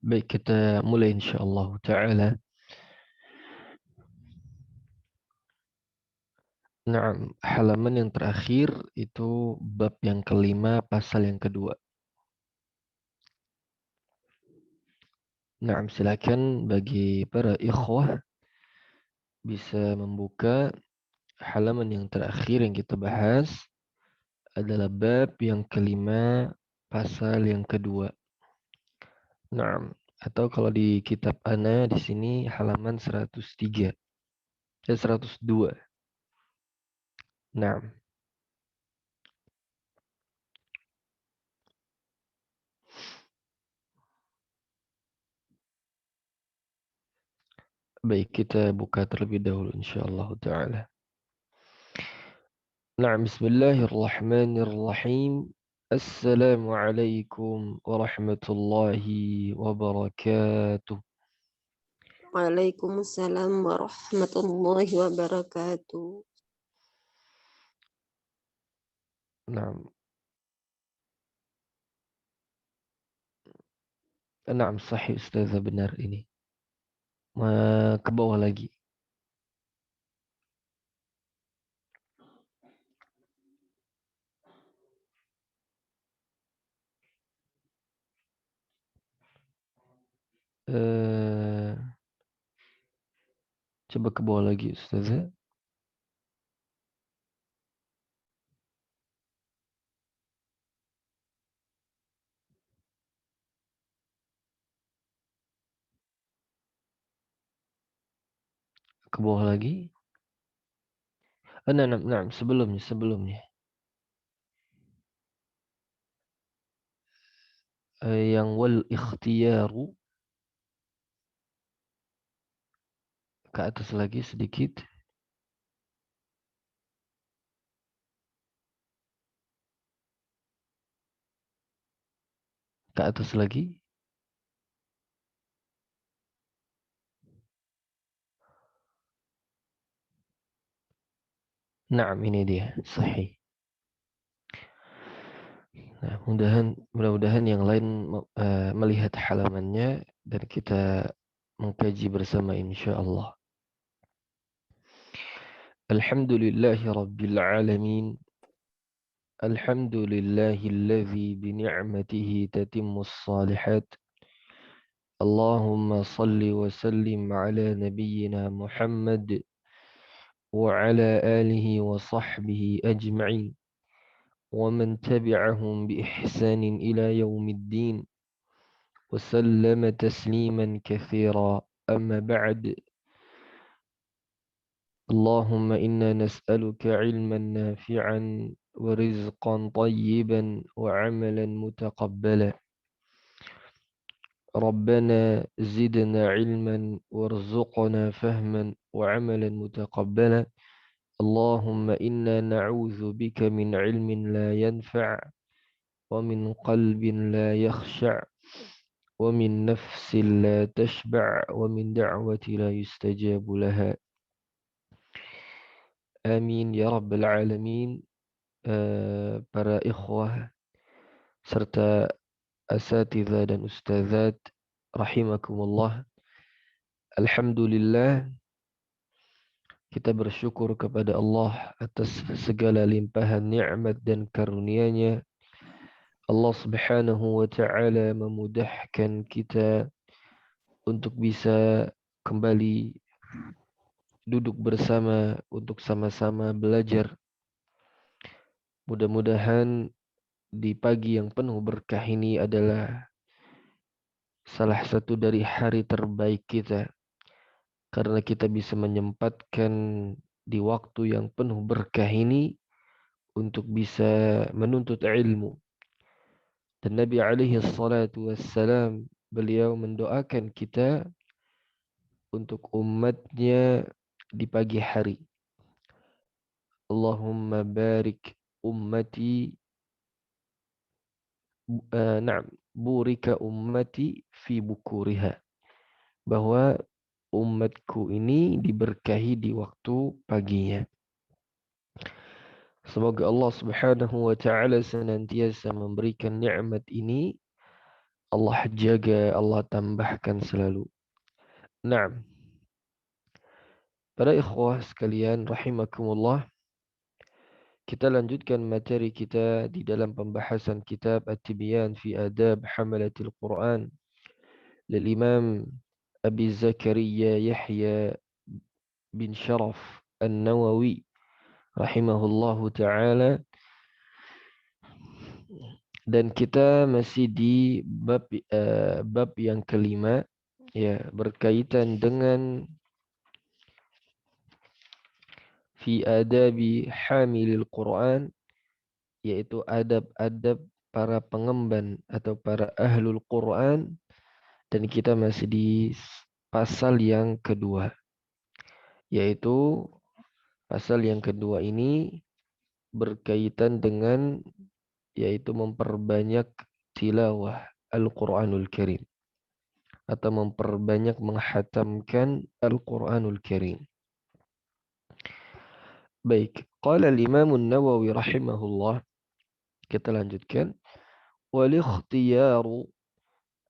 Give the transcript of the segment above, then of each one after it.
Baik, kita mulai insyaallah ta'ala. Nah, halaman yang terakhir itu bab yang kelima, pasal yang kedua. Nah, silakan bagi para ikhwah bisa membuka halaman yang terakhir yang kita bahas adalah bab yang kelima, pasal yang kedua. Nah, atau kalau di kitab Ana di sini halaman 103 dan 102. Nah, baik, kita buka terlebih dahulu insyaallah ta'ala. Nah, bismillahirrahmanirrahim. Assalamualaikum warahmatullahi wabarakatuh. Waalaikumsalam warahmatullahi wabarakatuh. Nah, nah, sahih Ustazah, benar ini. Ke bawah lagi. Coba ke bawah lagi Ustazah. Ke bawah lagi. Nah, sebelumnya. Yang wal ikhtiyaru, ke atas lagi sedikit. Ke atas lagi. Nah, ini dia, sahih. Nah, mudah-mudahan yang lain melihat halamannya dan kita mengkaji bersama insyaallah. Alhamdulillahi rabbil alamin. Alhamdulillahilladzi bi ni'matihi tatimmus shalihat. Allahumma salli wa sallim ala nabiyyina Muhammad wa ala alihi wa sahbihi ajma'in. ومن تبعهم بإحسان إلى يوم الدين وسلم تسليما كثيرا أما بعد اللهم إنا نسألك علما نافعا ورزقا طيبا وعملا متقبلا ربنا زدنا علما وارزقنا فهما وعملا متقبلا اللهم إنا نعوذ بك من علم لا ينفع ومن قلب لا يخشع ومن نفس لا تشبع ومن دعوة لا يستجاب لها. Amin ya rabbal alamin. Para ikhwah serta asatidzah dan ustazat rahimakumullah. Alhamdulillah, kita bersyukur kepada Allah atas segala limpahan nikmat dan karunia-Nya. Allah Subhanahu wa taala memudahkan kita untuk bisa kembali duduk bersama untuk sama-sama belajar. Mudah-mudahan di pagi yang penuh berkah ini adalah salah satu dari hari terbaik kita, karena kita bisa menyempatkan di waktu yang penuh berkah ini untuk bisa menuntut ilmu. Dan Nabi alaihi salatu wassalam, beliau mendoakan kita untuk umatnya di pagi hari. Allahumma barik ummati, na'am, burika ummati fi bukuriha. Bahwa umatku ini diberkahi di waktu paginya. Semoga Allah Subhanahu wa taala senantiasa memberikan nikmat ini. Allah jaga, Allah tambahkan selalu. Naam. Para ikhwah sekalian rahimakumullah, kita lanjutkan materi kita di dalam pembahasan kitab At-Tibyan fi Adab Hamalatil Quran lil Imam Abi Zakaria Yahya bin Sharaf An-Nawawi rahimahullahu taala. Dan kita masih di bab yang kelima, ya, berkaitan dengan fi adabi hamilil Quran, yaitu adab-adab para pengemban atau para ahlul Quran. Dan kita masih di pasal yang kedua, yaitu pasal yang kedua ini berkaitan dengan yaitu memperbanyak tilawah Al-Quranul Karim atau memperbanyak menghatamkan Al-Quranul Karim. Baik, qala al-Imam An-Nawawi rahimahullah, kita lanjutkan. Wal ikhtiyaru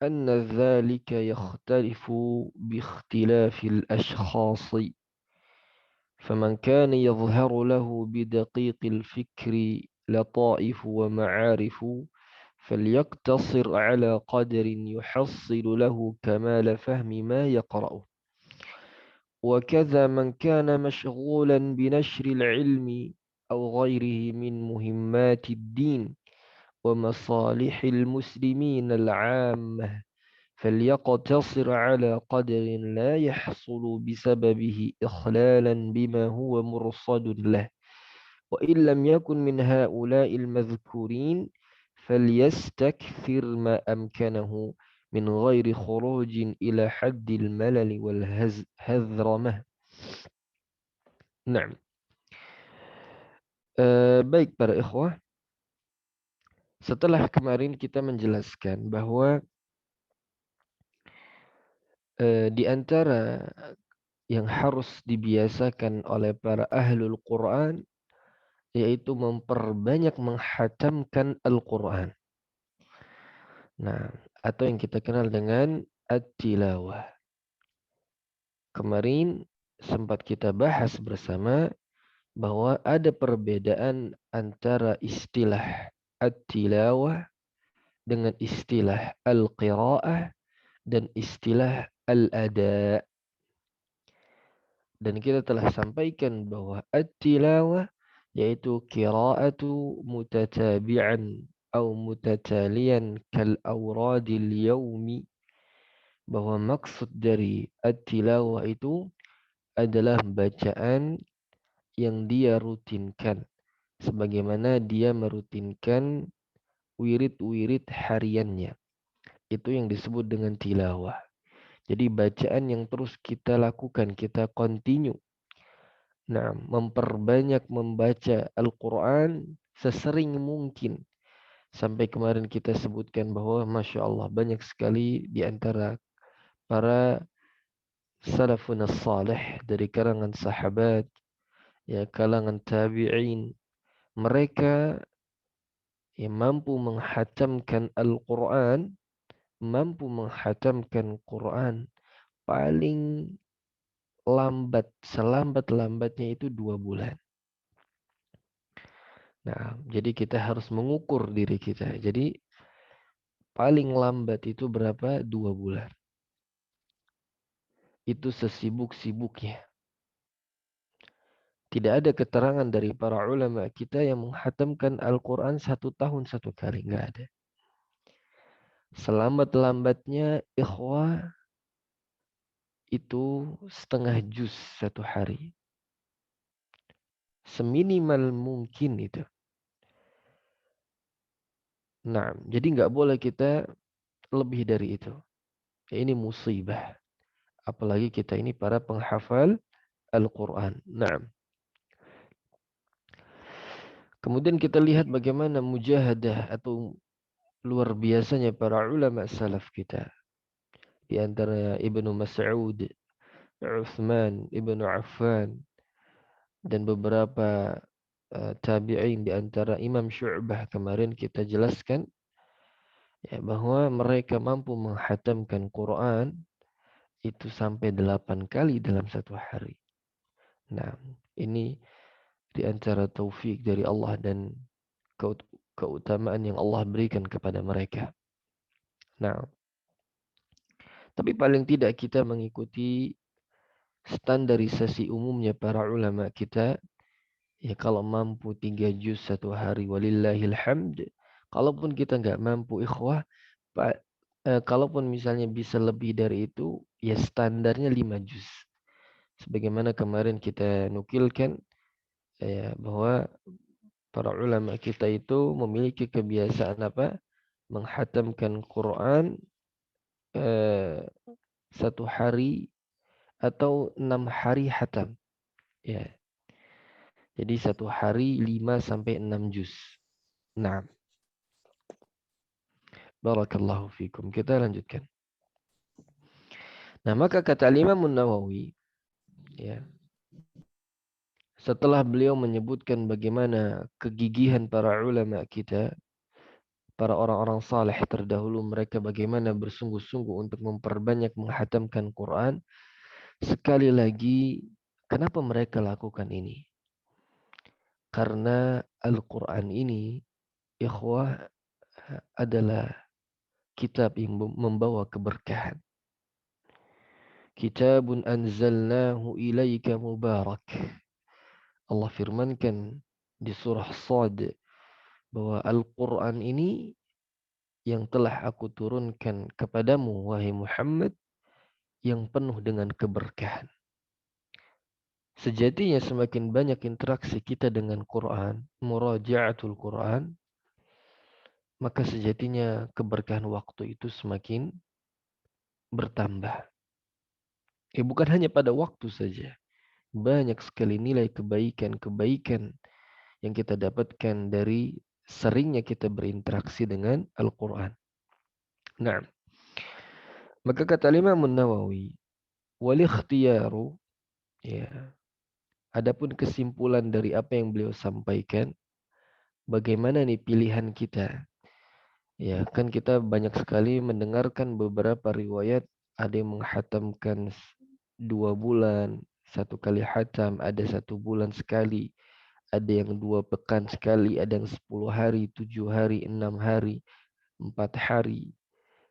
anna dhalika yakhtalifu bi ikhtilafil ashkhasi. فمن كان يظهر له بدقيق الفكر لطائف ومعارف فليقتصر على قدر يحصل له كمال فهم ما يقرأه. وكذا من كان مشغولا بنشر العلم أو غيره من مهمات الدين ومصالح المسلمين العامة فليقتصر على قدر لا يحصل بسببه إخلالا بما هو مرصد له. وإن لم يكن من هؤلاء المذكورين فليستكثر ما أمكنه من غير خروج إلى حد الملل والهذرمة. نعم. Baik para ikhwah, setelah kemarin kita menjelaskan bahwa di antara yang harus dibiasakan oleh para ahlul Quran yaitu memperbanyak menghatamkan Al-Quran. Nah, atau yang kita kenal dengan at-tilawah. Kemarin sempat kita bahas bersama bahwa ada perbedaan antara istilah at-tilawah dengan istilah al-qiraah dan istilah al-ada. Dan kita telah sampaikan bahwa at-tilawah yaitu qiraatu mutatabi'an atau mutatalian kal awradil yaumi, bahwa maksud dari at-tilawah itu adalah bacaan yang dia rutinkan sebagaimana dia merutinkan wirid-wirid hariannya. Itu yang disebut dengan tilawah. Jadi bacaan yang terus kita lakukan, kita continue Nah, memperbanyak membaca Al-Quran sesering mungkin. Sampai kemarin kita sebutkan bahwa Masya Allah banyak sekali di antara para salafun salih dari kalangan sahabat, ya kalangan tabi'in. Mereka yang mampu menghatamkan Al-Quran, mampu menghatamkan Quran paling lambat, selambat-lambatnya itu 2 bulan. Nah, jadi kita harus mengukur diri kita. Jadi paling lambat itu berapa? 2 bulan. Itu sesibuk-sibuknya. Tidak ada keterangan dari para ulama kita yang menghatamkan Al-Quran 1 tahun 1 kali. Nggak ada. Selambat-lambatnya ikhwah itu setengah juz 1 hari. Seminimal mungkin itu. Nah, jadi nggak boleh kita lebih dari itu. Ini musibah. Apalagi kita ini para penghafal Al-Quran. Nah, kemudian kita lihat bagaimana mujahadah atau luar biasanya para ulama salaf kita. Di antara Ibnu Mas'ud, Utsman, Ibnu Affan, dan beberapa tabi'in di antara Imam Syu'bah kemarin kita jelaskan ya, bahwa mereka mampu menghatamkan Quran itu sampai 8 kali dalam 1 hari. Nah, ini di antara taufik dari Allah dan keutamaan yang Allah berikan kepada mereka. Nah, tapi paling tidak kita mengikuti standarisasi umumnya para ulama kita. Ya kalau mampu 3 juz 1 hari walillahil hamd. Kalaupun kita nggak mampu ikhwah, kalaupun misalnya bisa lebih dari itu, ya standarnya 5 juz. Sebagaimana kemarin kita nukilkan ya, bahwa para ulama kita itu memiliki kebiasaan apa? Menghatamkan Quran 1 hari atau 6 hari hatam. Ya, jadi 1 hari 5 sampai 6 juz. Nah, barakallahu fikum. Kita lanjutkan. Nah, maka kata Imam Nawawi, ya, setelah beliau menyebutkan bagaimana kegigihan para ulama kita, para orang-orang saleh terdahulu, mereka bagaimana bersungguh-sungguh untuk memperbanyak menghatamkan Quran. Sekali lagi, kenapa mereka lakukan ini? Karena Al-Quran ini, ikhwah, adalah kitab yang membawa keberkahan. Kitabun anzalnahu ilaika mubarak. Allah firmankan di surah Sad bahwa Al-Quran ini yang telah aku turunkan kepadamu, wahai Muhammad, yang penuh dengan keberkahan. Sejatinya semakin banyak interaksi kita dengan Quran, muraja'atul Quran, maka sejatinya keberkahan waktu itu semakin bertambah. Bukan hanya pada waktu saja. Banyak sekali nilai kebaikan-kebaikan yang kita dapatkan dari seringnya kita berinteraksi dengan Al-Quran. Nah, maka kata Imam Nawawi, wal ikhtiyaru, ya, adapun kesimpulan dari apa yang beliau sampaikan, bagaimana nih pilihan kita? Ya, kan kita banyak sekali mendengarkan beberapa riwayat, ada yang menghatamkan 2 bulan, 1 kali hatam, ada 1 bulan sekali, ada yang 2 pekan sekali, ada yang 10 hari, 7 hari, 6 hari, 4 hari,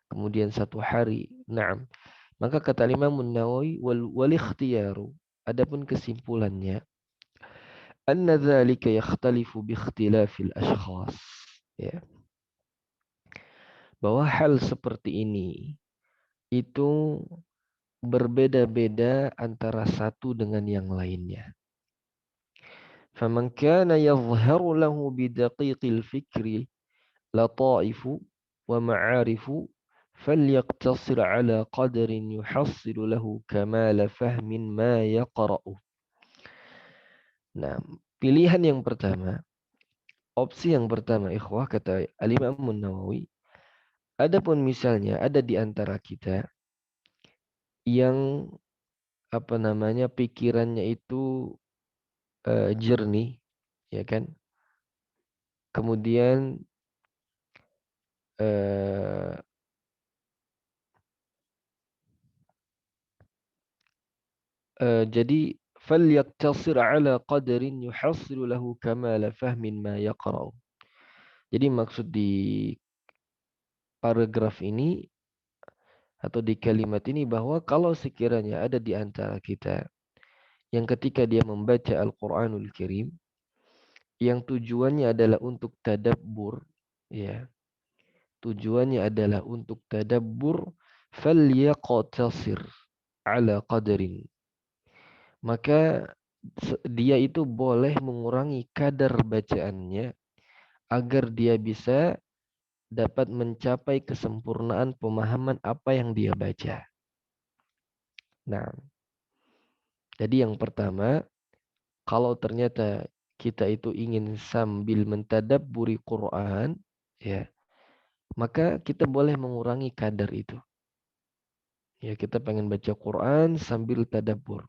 kemudian 1 hari. Naam. Maka kata Imam Nawawi, wal ikhtiyaru, adapun kesimpulannya, anna dzalika yakhtalifu bi ikhtilafil ashkhas. Ya, bahwa hal seperti ini itu berbeda-beda antara satu dengan yang lainnya. Faman kana yadhharu lahu bidaqiqil fikri lataifu wa ma'arifu falyaqtasir ala qadarin yuhassilu lahu kamala fahmin ma yaqra'u. Nah, pilihan yang pertama, opsi yang pertama, ikhwah, kata Al-Imam Nawawi, adapun misalnya ada di antara kita yang apa namanya pikirannya itu jernih, ya kan? Kemudian eh, jadi falyaqtasir ala qadarin yuhassilu lahu kamala fahmin ma yaqra'u. Jadi maksud di paragraf ini atau di kalimat ini bahwa kalau sekiranya ada di antara kita yang ketika dia membaca Al-Qur'anul Karim yang tujuannya adalah untuk tadabbur, ya. Tujuannya adalah untuk tadabbur, falyaqtasir ala qadarin. Maka dia itu boleh mengurangi kadar bacaannya agar dia bisa dapat mencapai kesempurnaan pemahaman apa yang dia baca. Nah, jadi yang pertama, kalau ternyata kita itu ingin sambil mentadabburi Quran, ya, maka kita boleh mengurangi kadar itu. Ya, kita pengen baca Quran sambil tadabbur.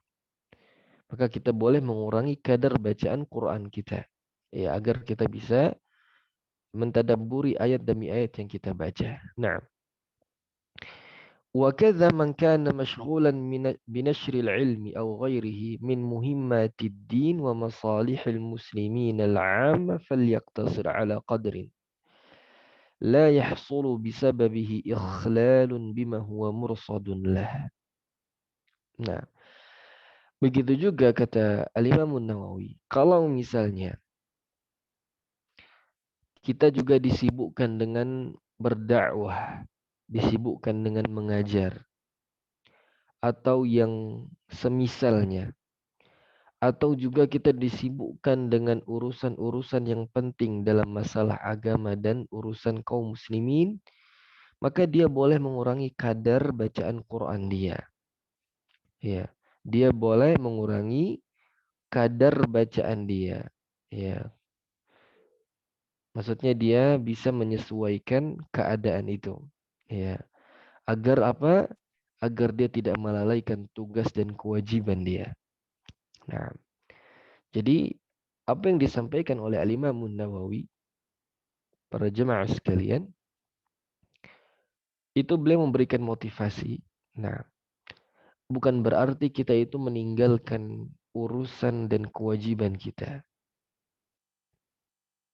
Maka kita boleh mengurangi kadar bacaan Quran kita. Ya, agar kita bisa mentadabburi ayat demi ayat yang kita baca. Nah, وكذا من كان مشغولا بنشر العلم أو غيره من مهمات الدين ومصالح المسلمين العامة فليقتصر على قدر لا يحصل بسببه إخلال بما هو مرصد له. Nah, begitu juga kata Al-Imam Nawawi, kalau misalnya kita juga disibukkan dengan berdakwah, disibukkan dengan mengajar, atau yang semisalnya, atau juga kita disibukkan dengan urusan-urusan yang penting dalam masalah agama dan urusan kaum muslimin, maka dia boleh mengurangi kadar bacaan Quran dia. Ya, dia boleh mengurangi kadar bacaan dia. Ya, maksudnya dia bisa menyesuaikan keadaan itu. Ya, agar apa? Agar dia tidak melalaikan tugas dan kewajiban dia. Nah, jadi apa yang disampaikan oleh Al-Imam Nawawi, para jemaah sekalian, itu beliau memberikan motivasi. Nah, bukan berarti kita itu meninggalkan urusan dan kewajiban kita,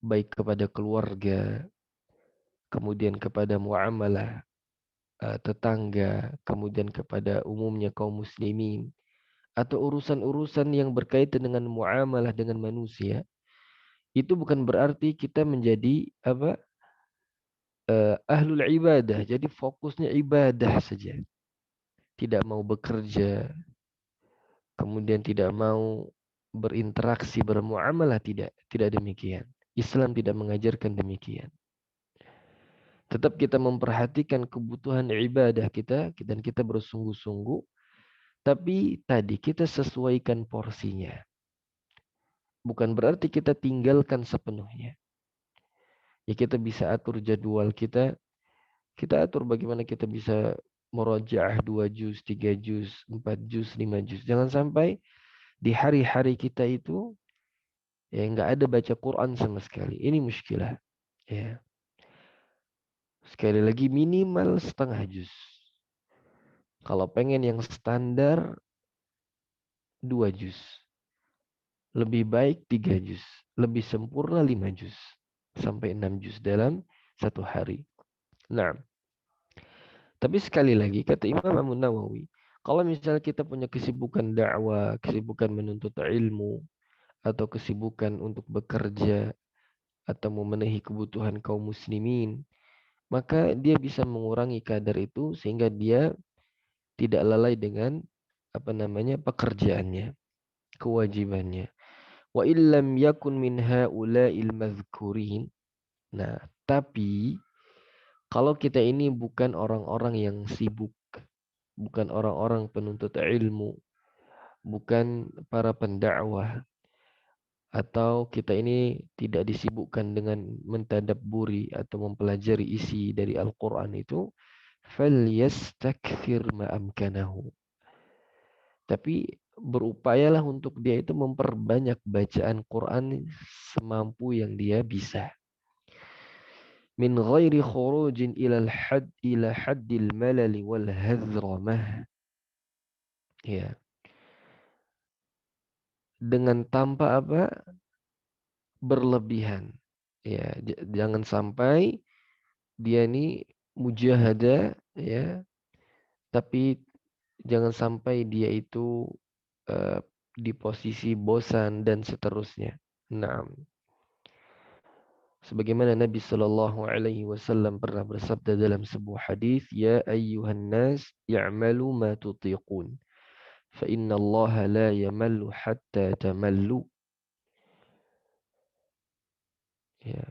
baik kepada keluarga, kemudian kepada muamalah tetangga, kemudian kepada umumnya kaum muslimin, atau urusan-urusan yang berkaitan dengan muamalah dengan manusia. Itu bukan berarti kita menjadi apa ahlul ibadah. Jadi fokusnya ibadah saja. Tidak mau bekerja, kemudian tidak mau berinteraksi, bermuamalah, tidak. Tidak demikian. Islam tidak mengajarkan demikian. Tetap kita memperhatikan kebutuhan ibadah kita dan kita bersungguh-sungguh. Tapi tadi kita sesuaikan porsinya. Bukan berarti kita tinggalkan sepenuhnya. Ya kita bisa atur jadwal kita. Kita atur bagaimana kita bisa murojaah 2 juz, 3 juz, 4 juz, 5 juz. Jangan sampai di hari-hari kita itu ya nggak ada baca Quran sama sekali. Ini muskilah. Ya. Sekali lagi minimal setengah juz. Kalau pengen yang standar 2 juz. Lebih baik 3 juz. Lebih sempurna 5 juz. Sampai 6 juz dalam satu hari. Nah, tapi sekali lagi kata Imam Nawawi, kalau misalnya kita punya kesibukan dakwah, kesibukan menuntut ilmu, atau kesibukan untuk bekerja, atau memenuhi kebutuhan kaum muslimin, maka dia bisa mengurangi kadar itu sehingga dia tidak lalai dengan apa namanya pekerjaannya, kewajibannya. Wa illam yakun min haula'il madhkurin. Nah, tapi kalau kita ini bukan orang-orang yang sibuk, bukan orang-orang penuntut ilmu, bukan para pendakwah, atau kita ini tidak disibukkan dengan mentadabburi atau mempelajari isi dari Al-Quran itu, falyastakthir ma amkanahu. Tapi berupayalah untuk dia itu memperbanyak bacaan Quran semampu yang dia bisa. Min ghairi khurujin ila haddil malali wal hadramah. Ya, dengan tanpa apa? Berlebihan. Ya, jangan sampai dia ini mujahadah ya, tapi jangan sampai dia itu eh, di posisi bosan dan seterusnya. Nah, sebagaimana Nabi Shallallahu Alaihi Wasallam pernah bersabda dalam sebuah hadis, Ya ayyuhan nas, ya'malu ma tutiqun, fa inna Allah la yamallu hatta tamallu. Ya.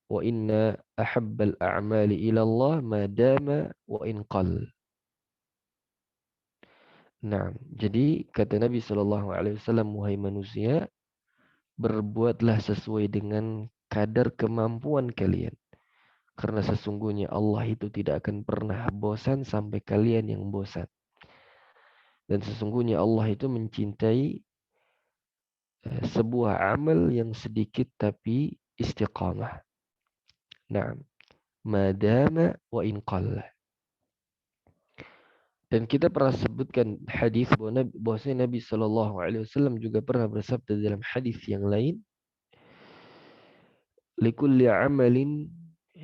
Wa inna ahabbal a'mali ila Allah ma dama wa in qall. Nah, jadi kata Nabi Shallallahu Alaihi Wasallam, wahai manusia, berbuatlah sesuai dengan kadar kemampuan kalian. Karena sesungguhnya Allah itu tidak akan pernah bosan sampai kalian yang bosan. Dan sesungguhnya Allah itu mencintai sebuah amal yang sedikit tapi istiqamah. Nah, madama wa in qalla. Dan kita pernah sebutkan hadis bahwasanya Nabi Shallallahu Alaihi Wasallam juga pernah bersabda dalam hadis yang lain, likulli amalin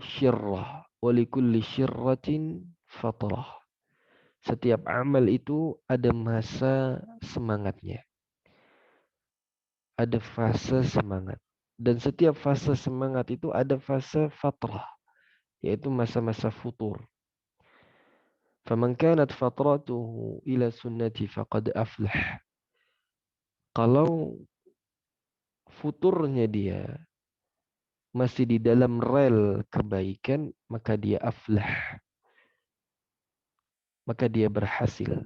syirrah wa likulli syirratin fatrah. Setiap amal itu ada masa semangatnya, ada fase semangat. Dan setiap fase semangat itu ada fase fatrah, yaitu masa-masa futur. Faman kanat fatratuhu ila sunnati faqad aflah. Kalau futurnya dia masih di dalam rel kebaikan, maka dia aflah, maka dia berhasil.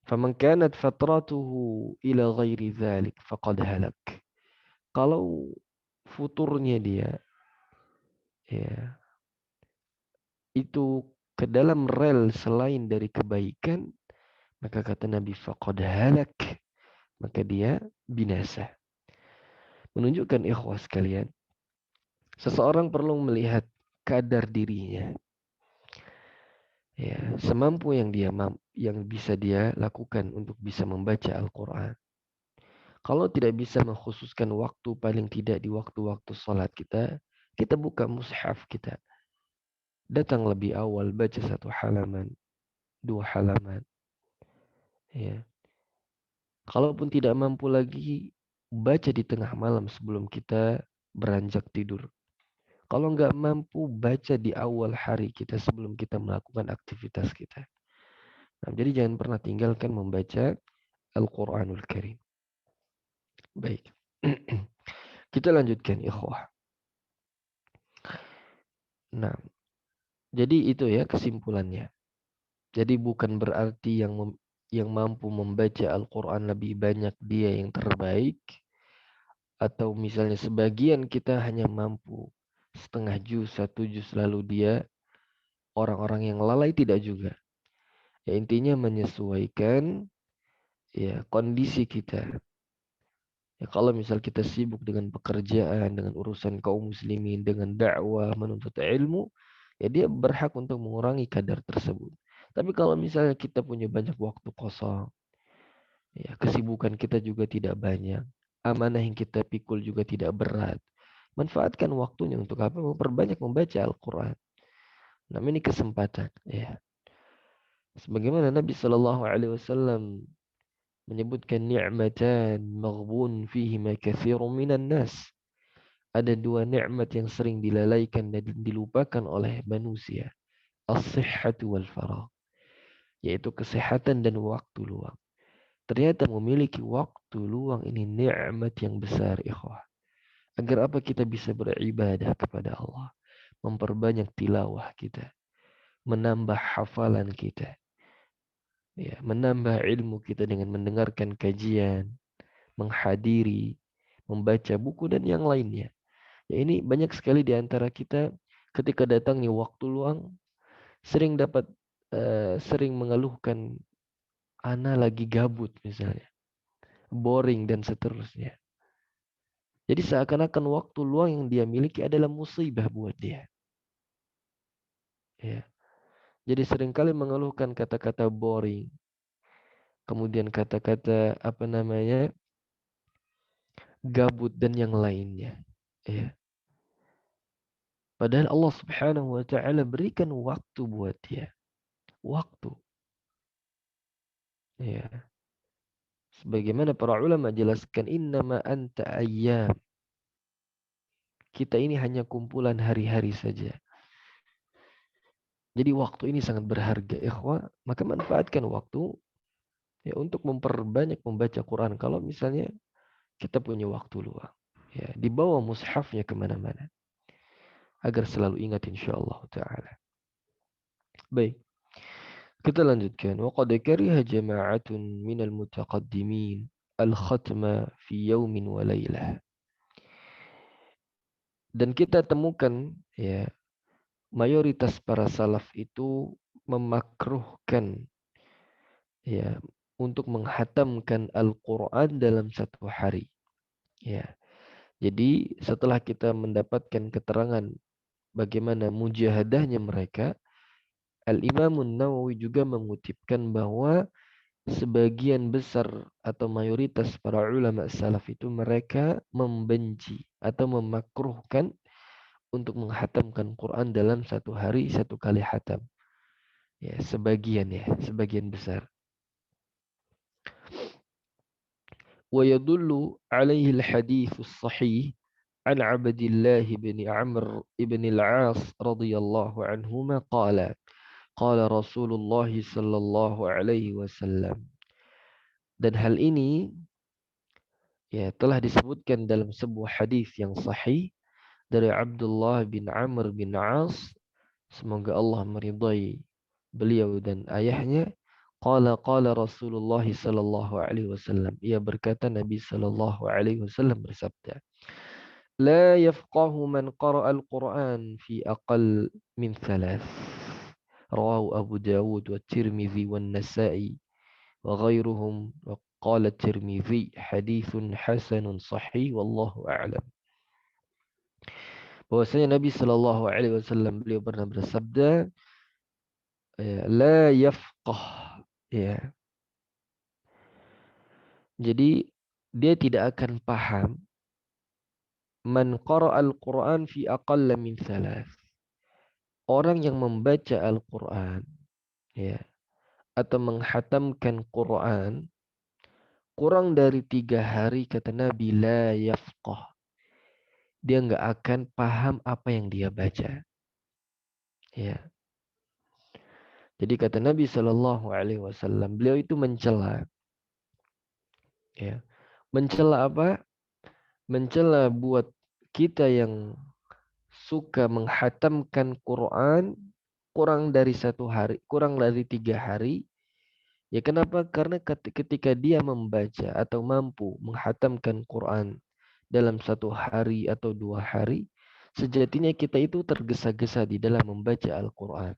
Faman kanat fatratuhu ila ghairi dzalik faqad halak. Kalau futurnya dia ya itu ke dalam rel selain dari kebaikan, maka kata Nabi faqad halak, maka dia binasa. Menunjukkan ikhwas sekalian, seseorang perlu melihat kadar dirinya. Ya, semampu yang yang bisa dia lakukan untuk bisa membaca Al-Quran. Kalau tidak bisa mengkhususkan waktu, paling tidak di waktu-waktu sholat kita, kita buka mushaf kita. Datang lebih awal, baca 1 halaman, 2 halaman. Ya. Kalaupun tidak mampu lagi, baca di tengah malam sebelum kita beranjak tidur. Kalau nggak mampu, baca di awal hari kita sebelum kita melakukan aktivitas kita. Nah, jadi jangan pernah tinggalkan membaca Al-Quranul Karim. Baik. Kita lanjutkan, ikhwah. Nah, jadi itu ya kesimpulannya. Jadi bukan berarti yang mampu membaca Al-Quran lebih banyak dia yang terbaik. Atau misalnya sebagian kita hanya mampu setengah juz, 1 juz, lalu dia orang-orang yang lalai, tidak juga. Ya, intinya menyesuaikan ya kondisi kita. Ya, kalau misal kita sibuk dengan pekerjaan, dengan urusan kaum muslimin, dengan dakwah, menuntut ilmu, ya dia berhak untuk mengurangi kadar tersebut. Tapi kalau misalnya kita punya banyak waktu kosong, ya kesibukan kita juga tidak banyak, amanah yang kita pikul juga tidak berat, manfaatkan waktunya untuk apa? Memperbanyak membaca Al-Quran. Nah, ini kesempatan. Ya. Sebagaimana Nabi Shallallahu Alaihi Wasallam menyebutkan ni'matan maghbun fihima katsirun minan nas. Ada 2 nikmat yang sering dilalaikan dan dilupakan oleh manusia. As-sihhatu wal faragh, yaitu kesehatan dan waktu luang. Ternyata memiliki waktu luang ini nikmat yang besar, ikhwah. Agar apa? Kita bisa beribadah kepada Allah, memperbanyak tilawah kita, menambah hafalan kita, ya, menambah ilmu kita dengan mendengarkan kajian, menghadiri, membaca buku dan yang lainnya. Ya ini banyak sekali di antara kita ketika datangnya waktu luang sering sering mengeluhkan ana lagi gabut misalnya, boring dan seterusnya. Jadi seakan-akan waktu luang yang dia miliki adalah musibah buat dia. Ya. Jadi seringkali mengeluhkan kata-kata boring, kemudian kata-kata apa namanya gabut dan yang lainnya. Ya. Padahal Allah Subhanahu wa taala berikan waktu buat dia. Waktu. Ya. Sebagaimana para ulama jelaskan innama anta ayyam. Kita ini hanya kumpulan hari-hari saja. Jadi waktu ini sangat berharga, ikhwah. Maka manfaatkan waktu ya untuk memperbanyak membaca Quran. Kalau misalnya kita punya waktu luang. Ya, dibawa mushafnya kemana-mana. Agar selalu ingat insyaAllah ta'ala. Baik, kita lanjutkan. وَقَدْ كَرِهَ جَمَاعَةٌ مِنَ الْمُتَقَدِّمِينَ الْخَتْمَ فِي يَوْمٍ وَلَيْلَةٍ. Dan kita temukan ya mayoritas para salaf itu memakruhkan ya untuk menghatamkan Al-Quran dalam satu hari. Ya, jadi setelah kita mendapatkan keterangan bagaimana mujahadahnya mereka, Al-Imam Nawawi juga mengutipkan bahwa sebagian besar atau mayoritas para ulama salaf itu mereka membenci atau memakruhkan untuk menghatamkan Quran dalam satu hari satu kali hatam. Ya, sebagian besar. ويدل عليه الحديث الصحيح عن عبد الله بن عمرو بن العاص رضي الله عنهما قال رسول الله صلى الله عليه وسلم. Dan hal ini ya telah disebutkan dalam sebuah hadis yang sahih dari Abdullah bin Amr bin As, semoga Allah meridai beliau dan ayahnya. Qala Rasulullah sallallahu alaihi wasallam. Ia berkata Nabi sallallahu alaihi wasallam bersabda, "La yafqahu man qara'a al-Qur'an fi aqal min thalath." Rawahu Abu Dawud wa Tirmidzi wa Nasa'i wa ghairuhum wa qala Tirmidzi hadithun hasanun sahih wallahu a'lam. Bahwasanya Nabi sallallahu alaihi wasallam beliau pernah bersabda, la yafqah ya. Jadi dia tidak akan paham man qara'al Qur'an fi aqalla min thalath. Orang yang membaca Al-Qur'an ya atau menghatamkan Quran kurang dari 3 hari kata Nabi la yafqah. Dia nggak akan paham apa yang dia baca. Ya. Jadi kata Nabi Shallallahu Alaihi Wasallam, beliau itu mencela, ya, mencela apa? Mencela buat kita yang suka menghatamkan Quran kurang dari 1 hari, kurang dari 3 hari. Ya kenapa? Karena ketika dia membaca atau mampu menghatamkan Quran dalam 1 hari atau 2 hari, sejatinya kita itu tergesa-gesa di dalam membaca Al-Quran.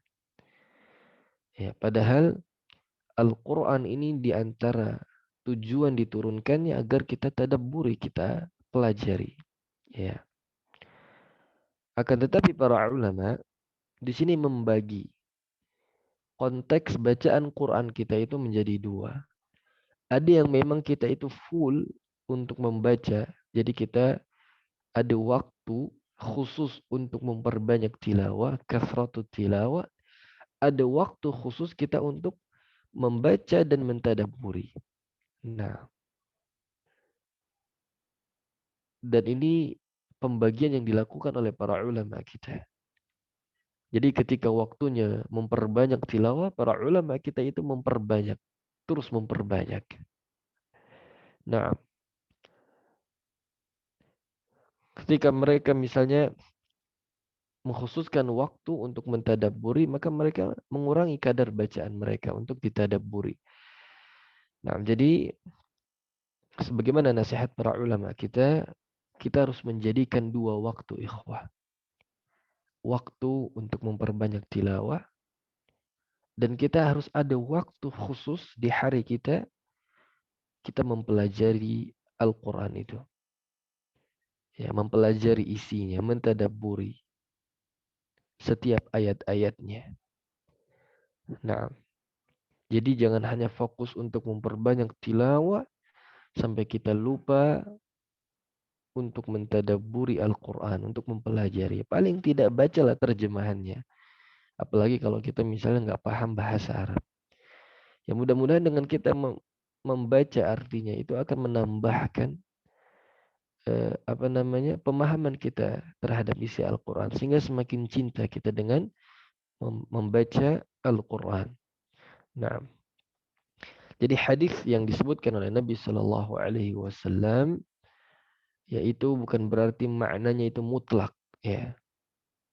Ya, padahal Al-Quran ini diantara tujuan diturunkannya agar kita tadabburi, kita pelajari. Ya. Akan tetapi para ulama di sini membagi konteks bacaan Quran kita itu menjadi 2. Ada yang memang kita itu full untuk membaca. Jadi kita ada waktu khusus untuk memperbanyak tilawah, kasratu tilawah. Ada waktu khusus kita untuk membaca dan mentadabburi. Nah, dan ini pembagian yang dilakukan oleh para ulama kita. Jadi ketika waktunya memperbanyak tilawah, para ulama kita itu memperbanyak, terus memperbanyak. Nah, ketika mereka misalnya mengkhususkan waktu untuk mentadabburi, maka mereka mengurangi kadar bacaan mereka untuk ditadabburi. Nah, jadi sebagaimana nasihat para ulama kita harus menjadikan dua waktu ikhwah. Waktu untuk memperbanyak tilawah, dan kita harus ada waktu khusus di hari kita mempelajari Al-Quran itu. Ya, mempelajari isinya, mentadabburi setiap ayat-ayatnya. Nah, jadi jangan hanya fokus untuk memperbanyak tilawah sampai kita lupa untuk mentadabburi Al-Quran, untuk mempelajari. Paling tidak bacalah terjemahannya. Apalagi kalau kita misalnya nggak paham bahasa Arab. Ya mudah-mudahan dengan kita membaca artinya itu akan menambahkan pemahaman kita terhadap isi Al-Quran. Sehingga semakin cinta kita dengan membaca Al-Quran. Nah, jadi hadis yang disebutkan oleh Nabi Shallallahu Alaihi Wasallam yaitu bukan berarti maknanya itu mutlak, ya.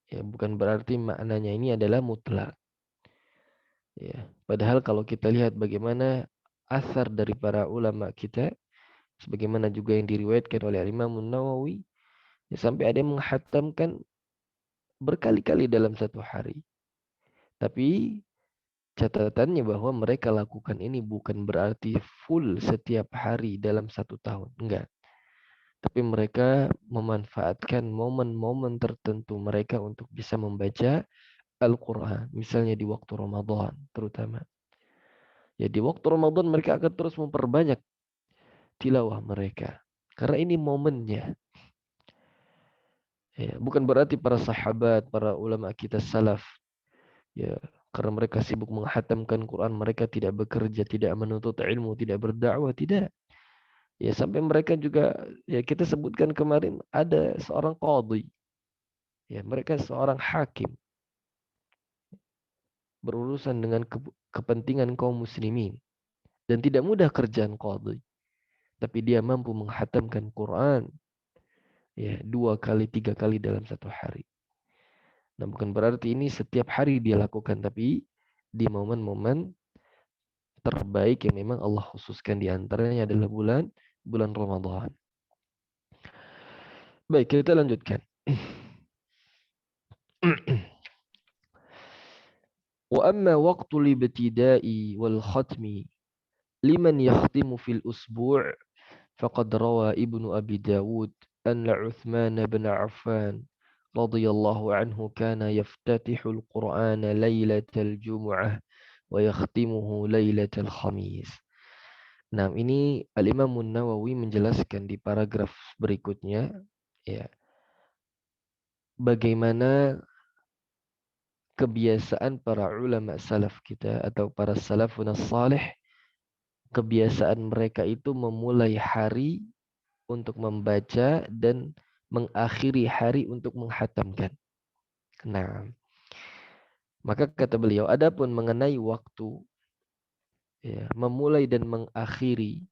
Ya, bukan berarti maknanya ini adalah mutlak. Ya, padahal kalau kita lihat bagaimana asar dari para ulama kita, sebagaimana juga yang diriwayatkan oleh Imam Nawawi, ya, sampai ada yang menghatamkan berkali-kali dalam satu hari. Tapi catatannya bahwa mereka lakukan ini bukan berarti full setiap hari dalam satu tahun. Enggak. Tapi mereka memanfaatkan momen-momen tertentu mereka untuk bisa membaca Al-Quran. Misalnya di waktu Ramadan terutama. Ya, di waktu Ramadan mereka akan terus memperbanyak tilawah mereka. Karena ini momennya. Ya, bukan berarti para sahabat, para ulama kita salaf, ya, karena mereka sibuk menghatamkan Quran, mereka tidak bekerja, tidak menuntut ilmu, tidak berdakwah, tidak. Ya, sampai mereka juga, ya kita sebutkan kemarin, ada seorang qadhi. Ya, mereka seorang hakim. Berurusan dengan kepentingan kaum muslimin. Dan tidak mudah kerjaan qadhi. Tapi dia mampu menghatamkan Quran, ya, 2 kali, 3 kali dalam satu hari. Nah, bukan berarti ini setiap hari dia lakukan, tapi di momen-momen terbaik yang memang Allah khususkan, di antaranya adalah bulan Ramadan. Baik, kita lanjutkan. Wa amma waqtul ibtida'i wal khatmi liman yakhtimu fil usbu' faqad rawa Ibnu Abi Dawud anna Uthman bin Affan radhiyallahu anhu kana yaftatihul Qur'ana lailatal jumu'ah wa yakhtimuhu lailatal khamis. Nah, ini Al-Imam Nawawi menjelaskan di paragraf berikutnya, ya, bagaimana kebiasaan para ulama salaf kita atau para salafun salih, kebiasaan mereka itu memulai hari untuk membaca dan mengakhiri hari untuk menghatamkan. Nah, maka kata beliau, adapun mengenai waktu, ya, memulai dan mengakhiri,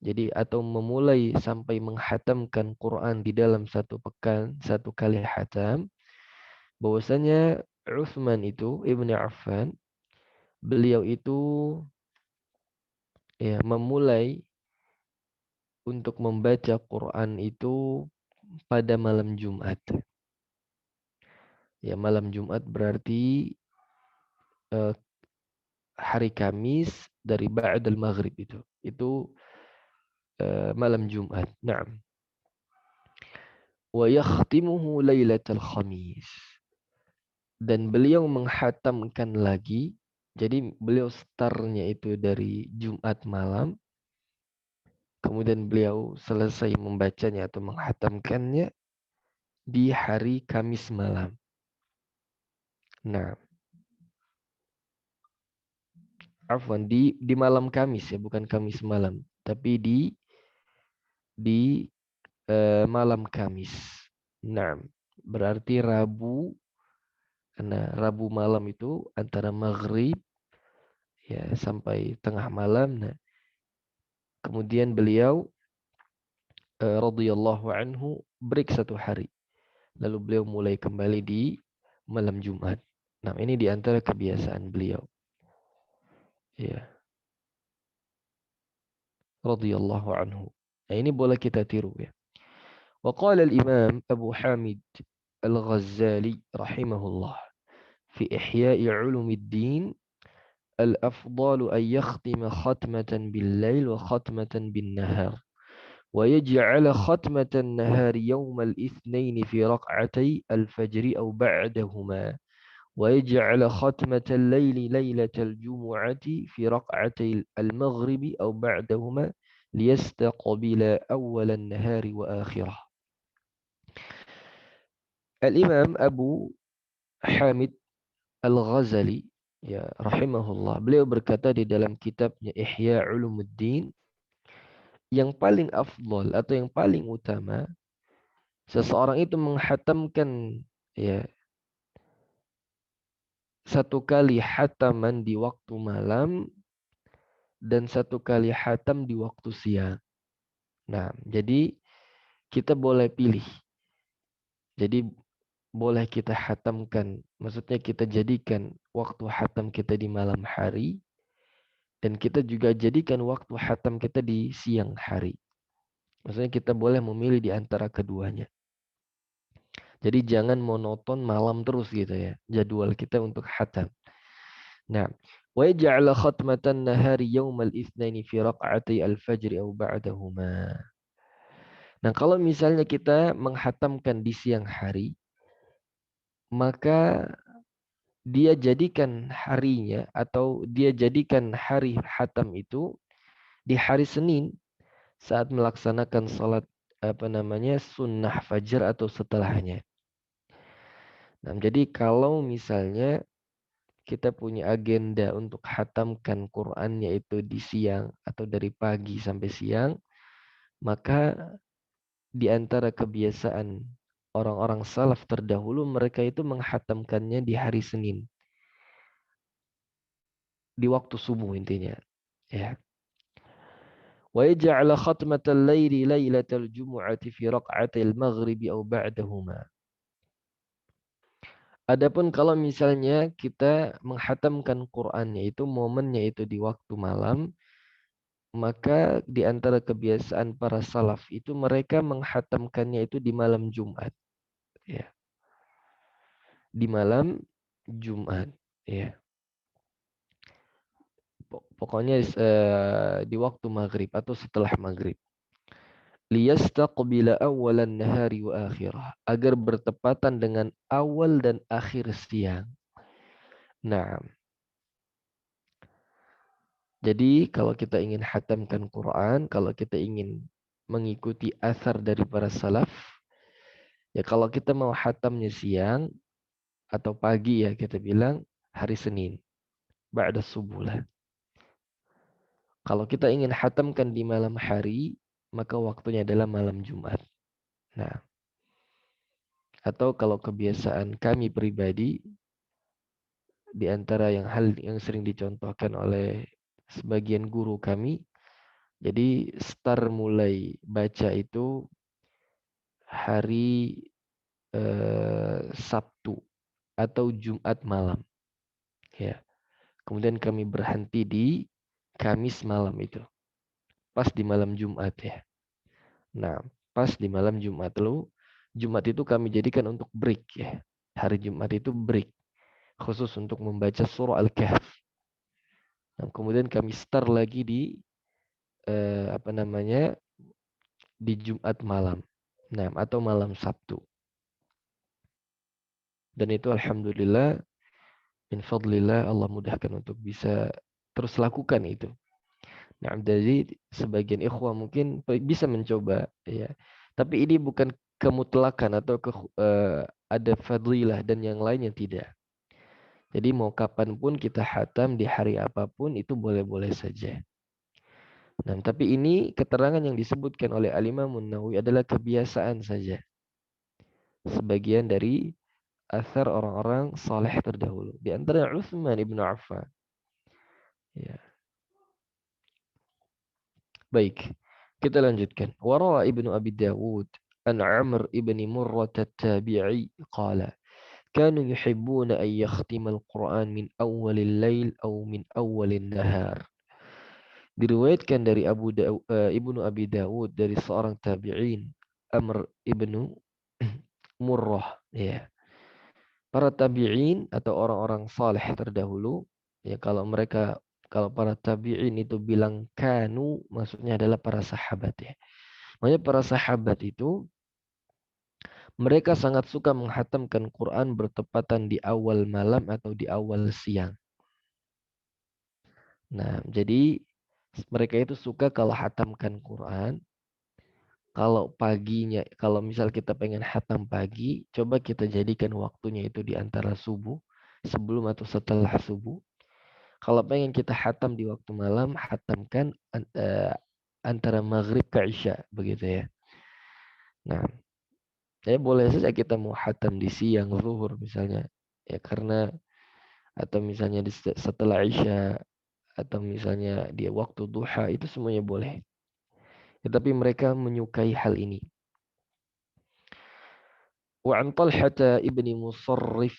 jadi atau memulai sampai menghatamkan Quran di dalam satu pekan, satu kali hatam, bahwasanya Utsman itu Ibnu Affan, beliau itu, ya, memulai untuk membaca Quran itu pada malam Jumat. Ya, malam Jumat berarti eh, hari Kamis dari ba'dal maghrib itu. Itu malam Jumat. Naam. Wa yakhtimuhu lailatal khamis. Dan beliau menghatamkan lagi. Jadi beliau startnya itu dari Jumat malam. Kemudian beliau selesai membacanya atau menghatamkannya di hari Kamis malam. Nah, afwan, di malam Kamis, ya, bukan Kamis malam, tapi di malam Kamis. Nah, berarti Rabu, karena Rabu malam itu antara maghrib, ya, sampai tengah malam. Nah, kemudian beliau radhiyallahu anhu break satu hari. Lalu beliau mulai kembali di malam Jumat. Nah, ini di antara kebiasaan beliau. Ya. radhiyallahu anhu. Nah, ini boleh kita tiru ya. Wa qala al-Imam Abu Hamid Al-Ghazali rahimahullah fi Ihya'i Ulumuddin al-afdalu an yakhtima khatmatan bil-lail wa khatmatan bin-nahar wa yaj'ala khatmatan nahari yawm al-ithnain fi raq'atay al-fajr aw ba'dahuma ويجعل ختمة الليل ليلة الجمعة في ركعتي المغرب أو بعدهما ليستقبل أول النهار وآخره. Al-Imam Abu Hamid Al-Ghazali ya rahimahullah, beliau berkata di dalam kitabnya Ihya Ulumuddin, yang paling afdal atau yang paling utama seseorang itu menghatamkan ya satu kali hataman di waktu malam dan satu kali hatam di waktu siang. Nah, jadi kita boleh pilih. Jadi boleh kita hatamkan, maksudnya kita jadikan waktu hatam kita di malam hari, dan kita juga jadikan waktu hatam kita di siang hari. Maksudnya kita boleh memilih di antara keduanya. Jadi jangan monoton malam terus gitu ya, jadwal kita untuk hatam. Nah, wa ja'ala khatmatan nahari yaumal itsnaini fi raq'atay al-fajr aw ba'dahuma. Nah, kalau misalnya kita menghatamkan di siang hari, maka dia jadikan harinya atau dia jadikan hari hatam itu di hari Senin saat melaksanakan salat sunnah fajar atau setelahnya. Nah, jadi kalau misalnya kita punya agenda untuk hatamkan Quran yaitu di siang atau dari pagi sampai siang, maka di antara kebiasaan orang-orang salaf terdahulu, mereka itu menghatamkannya di hari Senin. Di waktu subuh intinya. Ya. Wa yaj'ala khatmatal laili lailatal jumu'ati fi raq'atil maghribi aw ba'dahuma. Adapun kalau misalnya kita menghatamkan Quran yaitu momennya itu di waktu malam, maka di antara kebiasaan para salaf itu mereka menghatamkannya itu di malam Jumat. Ya. Di malam Jumat. Ya. Pokoknya di waktu maghrib atau setelah maghrib. Liyastaqbila awalan nahari wa akhirah. Agar bertepatan dengan awal dan akhir siang. Nah, jadi kalau kita ingin hatamkan Quran, kalau kita ingin mengikuti asar dari para salaf, ya kalau kita mau hatamnya siang atau pagi ya kita bilang hari Senin, ba'da subuh lah. Kalau kita ingin hatamkan di malam hari, maka waktunya adalah malam Jumat. Nah, atau kalau kebiasaan kami pribadi, di antara hal yang sering dicontohkan oleh sebagian guru kami, jadi start mulai baca itu hari Sabtu atau Jumat malam. Ya. Kemudian kami berhenti di Kamis malam itu. Pas di malam Jumat ya. Nah, pas di malam Jumat lalu, Jumat itu kami jadikan untuk break ya. Hari Jumat itu break. Khusus untuk membaca surah Al-Kahf. Nah, kemudian kami start lagi di di Jumat malam. Nah, atau malam Sabtu. Dan itu alhamdulillah min fadlillah Allah mudahkan untuk bisa terus lakukan itu. Nah, jadi sebagian ikhwah mungkin bisa mencoba ya. Tapi ini bukan kemutlakan atau ada fadlilah dan yang lainnya tidak. Jadi mau kapanpun kita hatam di hari apapun itu boleh-boleh saja. Nah, tapi ini keterangan yang disebutkan oleh Al-Imam Nawawi adalah kebiasaan saja. Sebagian dari asar orang-orang saleh terdahulu. Di antara Utsman ibn Affan. Ya. Baik, kita lanjutkan. Warawa ibnu Abi Dawud an Amr ibn Murrah at-Tabi'i qala كانوا يحبون أن يختم القرآن من أول الليل أو من أول النهار Diriwayatkan dari Ibnu Abi Dawud dari seorang tabi'in Amr ibnu Murrah, ya. Para tabi'in atau orang-orang saleh terdahulu, ya, kalau para tabi'in itu bilang kanu, maksudnya adalah para sahabat, ya. Makanya para sahabat itu mereka sangat suka menghatamkan Quran bertepatan di awal malam atau di awal siang. Nah, jadi mereka itu suka kalau hatamkan Quran, kalau paginya, kalau misal kita pengen hatam pagi, coba kita jadikan waktunya itu di antara subuh, sebelum atau setelah subuh. Kalau pengen kita hatam di waktu malam, hatamkan antara maghrib ke isya, begitu ya. Nah, boleh saja kita mau hatam di siang, zuhur misalnya. Ya karena, atau misalnya setelah isya, atau misalnya di waktu duha, itu semuanya boleh. Ya, tapi mereka menyukai hal ini. وعن طلحة ابن مصرف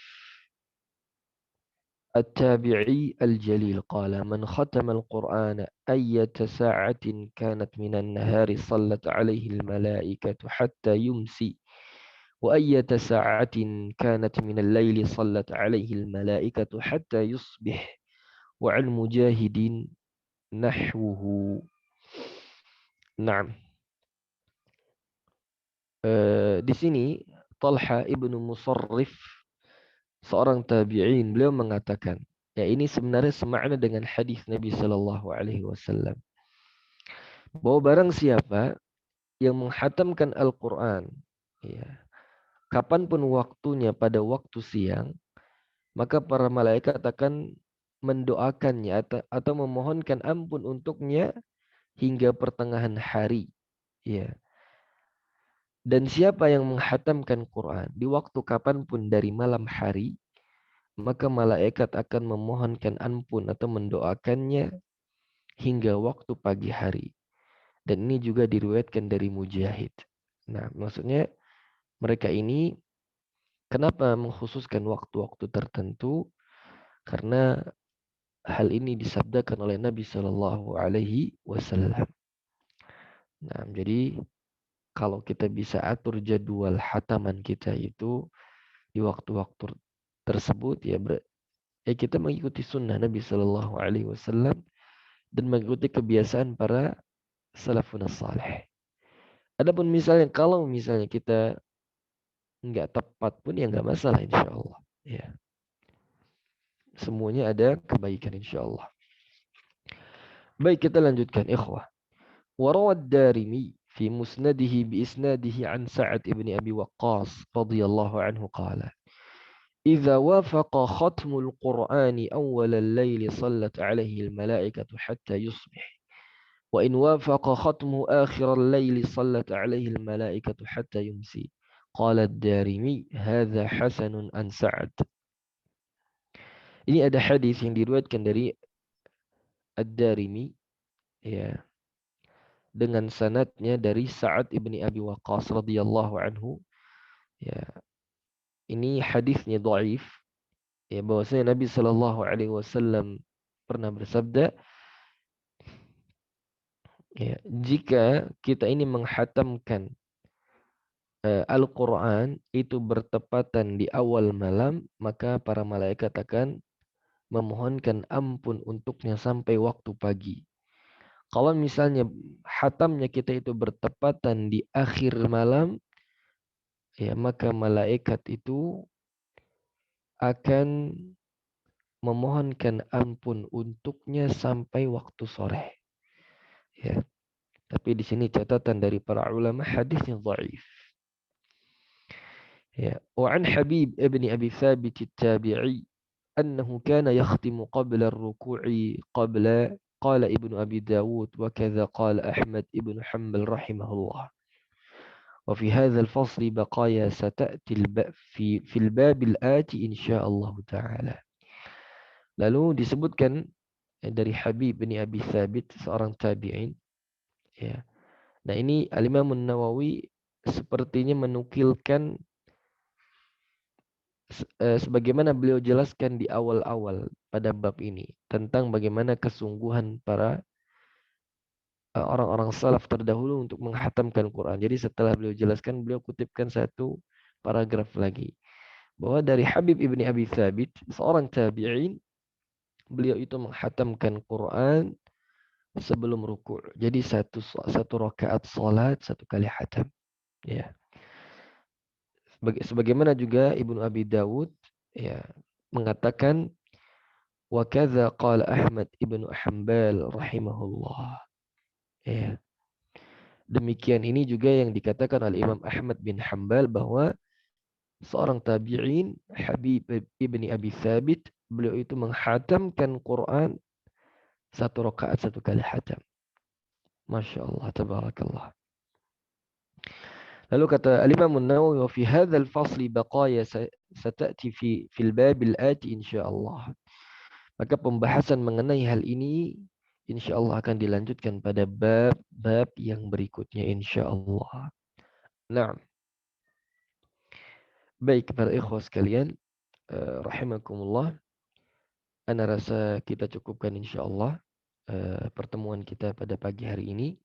التابعي الجليل قال من ختم القرآن أية ساعة كانت من النهار صلت عليه الملائكة حتى يمسي وأية ساعة كانت من الليل صلت عليه الملائكة حتى يصبح وعن مجاهد نحوه. نعم. Di sini Talha ibnu Musarrif, seorang tabi'in, beliau mengatakan, ya ini sebenarnya semakna dengan hadis Nabi Shallallahu Alaihi Wasallam, bahwa barang siapa yang menghatamkan Al-Quran, ya, kapanpun waktunya pada waktu siang, maka para malaikat akan mendoakannya atau memohonkan ampun untuknya hingga pertengahan hari. Ya. Dan siapa yang menghatamkan Quran di waktu kapanpun dari malam hari, maka malaikat akan memohonkan ampun atau mendoakannya hingga waktu pagi hari. Dan ini juga diriwayatkan dari Mujahid. Nah, maksudnya mereka ini kenapa mengkhususkan waktu-waktu tertentu? Karena hal ini disabdakan oleh Nabi Shallallahu Alaihi Wasallam. Nah, jadi kalau kita bisa atur jadwal hataman kita itu di waktu-waktu tersebut, ya kita mengikuti sunnah Nabi Shallallahu Alaihi Wasallam dan mengikuti kebiasaan para salafun saleh. Adapun misalnya kalau misalnya kita nggak tepat pun ya nggak masalah insya Allah. Ya, semuanya ada kebaikan insya Allah. Baik, kita lanjutkan ikhwah. وروى الدارمي في مسنده بإسناده عن سعد بن أبي وقاص رضي الله عنه قال إذا وافق ختم القرآن أول الليل صلت عليه الملائكة حتى يصبح وإن وافق ختمه آخر الليل صلت عليه الملائكة حتى يمسي قال الدارمي هذا حسن عن سعد. Ini ada hadis yang diriwayatkan dari Ad-Darimi, ya, dengan sanadnya dari Sa'ad ibni Abi Waqqas radhiyallahu anhu. Ya, ini hadisnya dhaif. Ya, bahwasanya Nabi Shallallahu Alaihi Wasallam pernah bersabda, ya, jika kita ini menghatamkan Al-Quran itu bertepatan di awal malam, maka para malaikat akan memohonkan ampun untuknya sampai waktu pagi. Kalau misalnya hatamnya kita itu bertepatan di akhir malam, ya maka malaikat itu akan memohonkan ampun untuknya sampai waktu sore. Ya, tapi di sini catatan dari para ulama hadisnya dhaif. Ya, wa an Habib ibn Abi Thabit at-Tabi'i annahu kana yakhtimu qabla ar-ruku'i qabla qala Ibnu Abi Dawud wa kadza qala Ahmad ibn Hanbal rahimahullah. وفي هذا الفصل بقايا ستأتي في الباب الآتي إن شاء الله تعالى. Lalu disebutkan dari Habib bin Abi Thabit, seorang tabi'in. Ya. Nah ini Al-Imam Nawawi sepertinya menukilkan sebagaimana beliau jelaskan di awal-awal pada bab ini tentang bagaimana kesungguhan para orang-orang salaf terdahulu untuk menghatamkan Quran. Jadi setelah beliau jelaskan, beliau kutipkan satu paragraf lagi. Bahwa dari Habib ibni Abi Thabit, seorang tabi'in, beliau itu menghatamkan Quran sebelum ruku'. Jadi satu rakaat salat, satu kali hatam. Ya. Sebagaimana juga Ibnu Abi Dawud ya mengatakan wa kadza qala Ahmad ibnu Hanbal rahimahullah. Ya. Demikian ini juga yang dikatakan oleh Imam Ahmad bin Hanbal bahwa seorang tabi'in Habib ibni Abi Thabit beliau itu menghatamkan Quran satu rakaat satu kali hatam. Masya Allah, tabarakallah. Lalu kata Al-Imam An-Nawawi wa fi hadzal fasli baqaya satati fil babil ati insyaallah. Maka pembahasan mengenai hal ini insyaallah akan dilanjutkan pada bab-bab yang berikutnya insyaallah. Nah, baik para ikhwas sekalian, rahimakumullah. Ana rasa kita cukupkan insyaallah pertemuan kita pada pagi hari ini.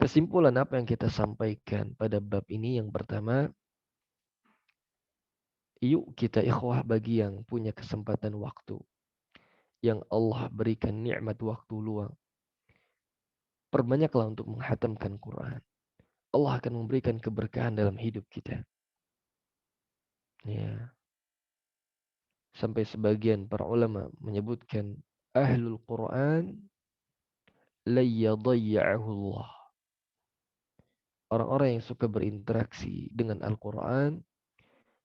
Kesimpulan apa yang kita sampaikan pada bab ini yang pertama, yuk kita ikhwah bagi yang punya kesempatan waktu, yang Allah berikan nikmat waktu luang. Perbanyaklah untuk menghatamkan Quran. Allah akan memberikan keberkahan dalam hidup kita. Ya. Sampai sebagian para ulama menyebutkan ahlul Quran la yadayyahu Allah. Orang-orang yang suka berinteraksi dengan Al-Quran,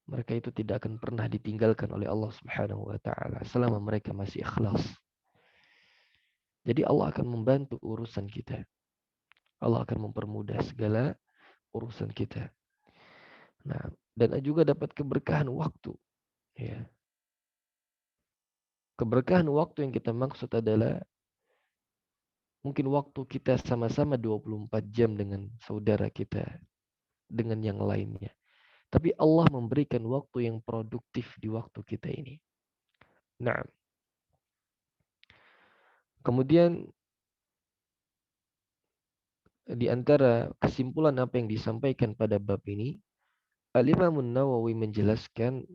mereka itu tidak akan pernah ditinggalkan oleh Allah Subhanahu wa taala selama mereka masih ikhlas. Jadi Allah akan membantu urusan kita. Allah akan mempermudah segala urusan kita. Nah, dan juga dapat keberkahan waktu, ya. Keberkahan waktu yang kita maksud adalah mungkin waktu kita sama-sama 24 jam dengan saudara kita, dengan yang lainnya. Tapi Allah memberikan waktu yang produktif di waktu kita ini. Nah, kemudian di antara kesimpulan apa yang disampaikan pada bab ini, Al-Imam Nawawi menjelaskan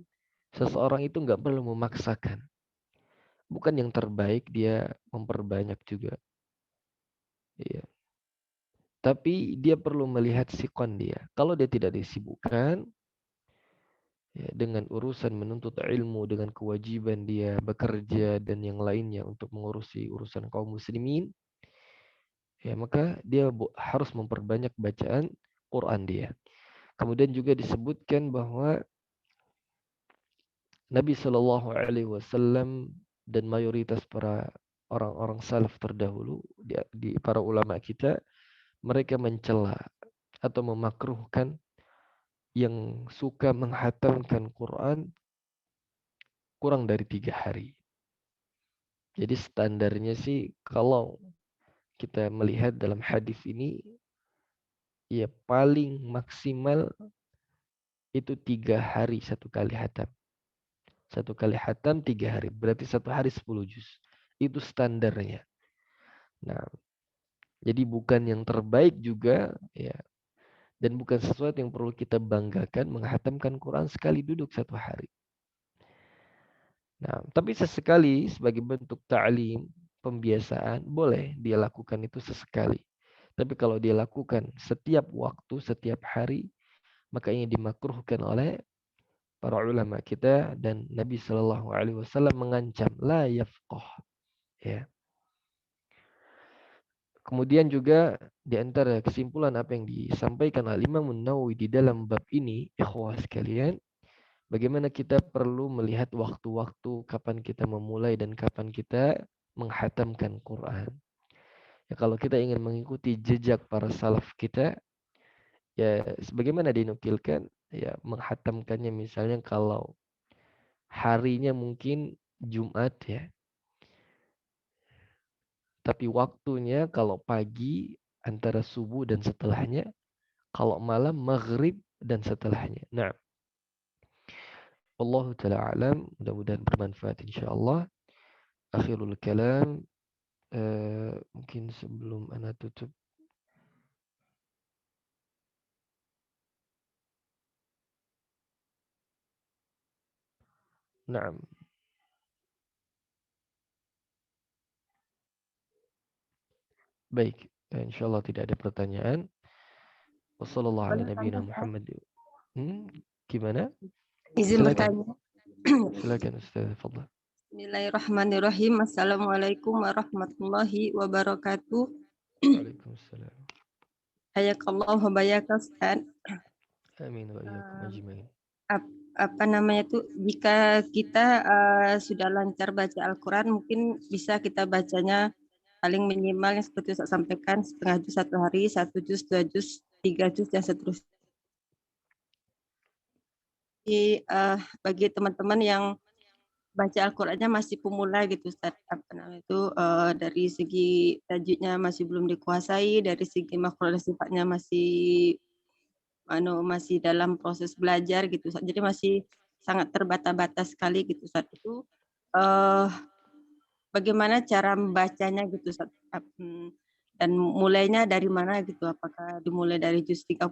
seseorang itu nggak perlu memaksakan. Bukan yang terbaik dia memperbanyak juga. Iya. Tapi dia perlu melihat sikon dia. Kalau dia tidak disibukkan ya, dengan urusan menuntut ilmu, dengan kewajiban dia bekerja dan yang lainnya untuk mengurusi urusan kaum muslimin, ya maka dia harus memperbanyak bacaan Quran dia. Kemudian juga disebutkan bahwa Nabi Shallallahu Alaihi Wasallam dan mayoritas para orang-orang salaf terdahulu di para ulama kita, mereka mencela atau memakruhkan yang suka menghatamkan Quran kurang dari 3 hari. Jadi standarnya sih kalau kita melihat dalam hadis ini, ya paling maksimal itu 3 hari satu kali hatam. Satu kali hatam 3 hari. Berarti satu hari 10 juz. Itu standarnya. Nah, jadi bukan yang terbaik juga, ya. Dan bukan sesuatu yang perlu kita banggakan menghatamkan Quran sekali duduk satu hari. Nah, tapi sesekali sebagai bentuk ta'lim, pembiasaan, boleh dia lakukan itu sesekali. Tapi kalau dia lakukan setiap waktu, setiap hari, maka ini dimakruhkan oleh para ulama kita dan Nabi Shallallahu Alaihi Wasallam mengancam la yafqah. Ya. Kemudian juga di antara kesimpulan apa yang disampaikan oleh Imam Nawawi di dalam bab ini, ikhwah sekalian, bagaimana kita perlu melihat waktu-waktu kapan kita memulai dan kapan kita menghatamkan Quran. Ya, kalau kita ingin mengikuti jejak para salaf kita, ya sebagaimana dinukilkan, ya menghatamkannya misalnya kalau harinya mungkin Jumat ya, tapi waktunya kalau pagi antara subuh dan setelahnya, kalau malam maghrib dan setelahnya. Nah, Allah taala alam, mudah-mudahan bermanfaat insyaallah. Akhirul kalam, Mungkin sebelum ana tutup. Naam. Baik, insyaallah tidak ada pertanyaan. Wassallallahu ala Boleh tanya, nabiyina Ustaz? Muhammad. Gimana? Izin Silakan. bertanya. Silakan Ustaz, fadhal. Bismillahirrahmanirrahim. Assalamualaikum warahmatullahi wabarakatuh. Waalaikumsalam. Hayakallah wa bayaka, Ustaz. Amin wa iyyakum ajmain. Apa namanya tuh, jika kita sudah lancar baca Al-Quran, mungkin bisa kita bacanya paling minimal yang seperti saya sampaikan, setengah juz satu hari, 1 juz, 2 juz, 3 juz, dan seterusnya. Bagi teman-teman yang baca Al-Qur'annya masih pemula gitu Ustaz, apa namanya itu, dari segi tajwidnya masih belum dikuasai, dari segi makhraj dan sifatnya masih dalam proses belajar gitu Ustaz. Jadi masih sangat terbata-bata sekali gitu Ustaz. Itu bagaimana cara membacanya gitu Ustaz? Dan mulainya dari mana gitu? Apakah dimulai dari juz 30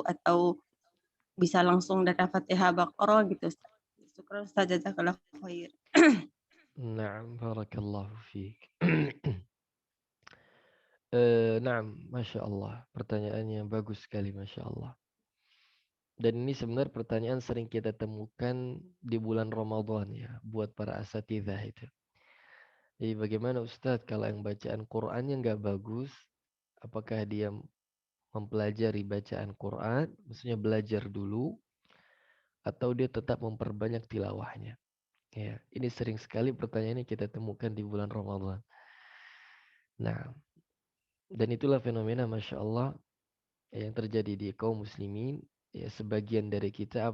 atau bisa langsung dari Al-Fatihah Baqarah gitu Ustaz? Syukran Ustaz, jazakallahu khair. Naam, barakallahu fiik. Naam, Masya Allah. Pertanyaannya bagus sekali, Masya Allah. Dan ini sebenarnya pertanyaan sering kita temukan di bulan Ramadan ya, buat para asatidzah itu. Jadi bagaimana Ustadz kalau yang bacaan Qur'annya nggak bagus, apakah dia mempelajari bacaan Qur'an, maksudnya belajar dulu, atau dia tetap memperbanyak tilawahnya? Ya, ini sering sekali pertanyaan yang kita temukan di bulan Ramadan. Nah, dan itulah fenomena Masya Allah yang terjadi di kaum muslimin. Ya, sebagian dari kita